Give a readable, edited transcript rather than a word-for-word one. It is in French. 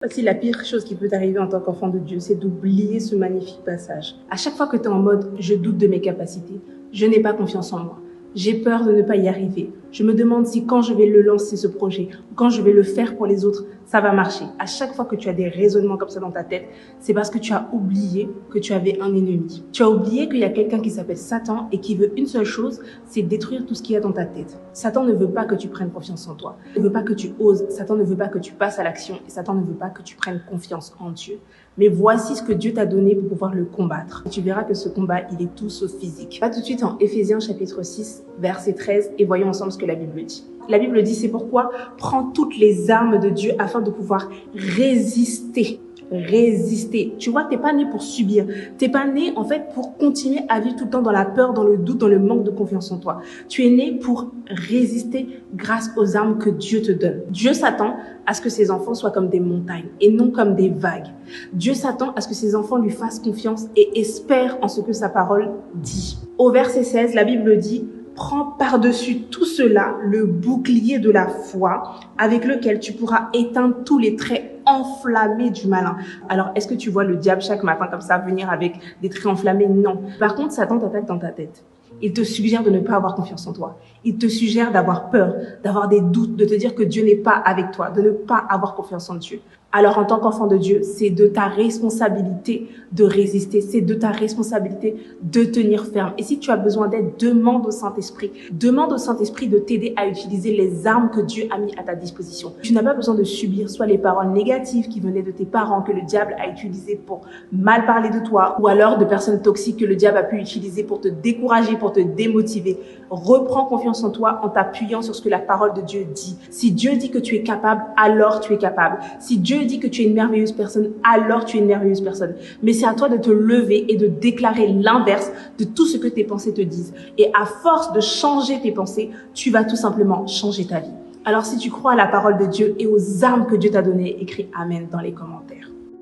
C'est la pire chose qui peut t'arriver en tant qu'enfant de Dieu, c'est d'oublier ce magnifique passage. À chaque fois que tu es en mode « je doute de mes capacités », je n'ai pas confiance en moi, j'ai peur de ne pas y arriver, je me demande si quand je vais le lancer ce projet, ou quand je vais le faire pour les autres, ça va marcher. À chaque fois que tu as des raisonnements comme ça dans ta tête, c'est parce que tu as oublié que tu avais un ennemi. Tu as oublié qu'il y a quelqu'un qui s'appelle Satan et qui veut une seule chose, c'est détruire tout ce qu'il y a dans ta tête. Satan ne veut pas que tu prennes confiance en toi. Il ne veut pas que tu oses. Satan ne veut pas que tu passes à l'action. Et Satan ne veut pas que tu prennes confiance en Dieu. Mais voici ce que Dieu t'a donné pour pouvoir le combattre. Et tu verras que ce combat, il est tout sauf physique. Va tout de suite en Éphésiens chapitre 6, verset 13 et voyons ensemble ce que la Bible dit. La Bible dit, c'est pourquoi prends toutes les armes de Dieu afin de pouvoir résister. Résister. Tu vois, t'es pas né pour subir. T'es pas né, en fait, pour continuer à vivre tout le temps dans la peur, dans le doute, dans le manque de confiance en toi. Tu es né pour résister grâce aux armes que Dieu te donne. Dieu s'attend à ce que ses enfants soient comme des montagnes et non comme des vagues. Dieu s'attend à ce que ses enfants lui fassent confiance et espèrent en ce que sa parole dit. Au verset 16, la Bible dit: prends par-dessus tout cela le bouclier de la foi avec lequel tu pourras éteindre tous les traits enflammés du malin. Alors, est-ce que tu vois le diable chaque matin comme ça venir avec des traits enflammés? Non. Par contre, Satan t'attaque dans ta tête. Il te suggère de ne pas avoir confiance en toi. Il te suggère d'avoir peur, d'avoir des doutes, de te dire que Dieu n'est pas avec toi, de ne pas avoir confiance en Dieu. Alors, en tant qu'enfant de Dieu, c'est de ta responsabilité de résister. C'est de ta responsabilité de tenir ferme. Et si tu as besoin d'aide, demande au Saint-Esprit. Demande au Saint-Esprit de t'aider à utiliser les armes que Dieu a mis à ta disposition. Tu n'as pas besoin de subir soit les paroles négatives qui venaient de tes parents, que le diable a utilisées pour mal parler de toi, ou alors de personnes toxiques que le diable a pu utiliser pour te décourager, pour te démotiver. Reprends confiance en toi en t'appuyant sur ce que la parole de Dieu dit. Si Dieu dit que tu es capable, alors tu es capable. Si Dieu dit que tu es une merveilleuse personne, alors tu es une merveilleuse personne. Mais c'est à toi de te lever et de déclarer l'inverse de tout ce que tes pensées te disent. Et à force de changer tes pensées, tu vas tout simplement changer ta vie. Alors si tu crois à la parole de Dieu et aux armes que Dieu t'a données, écris Amen dans les commentaires.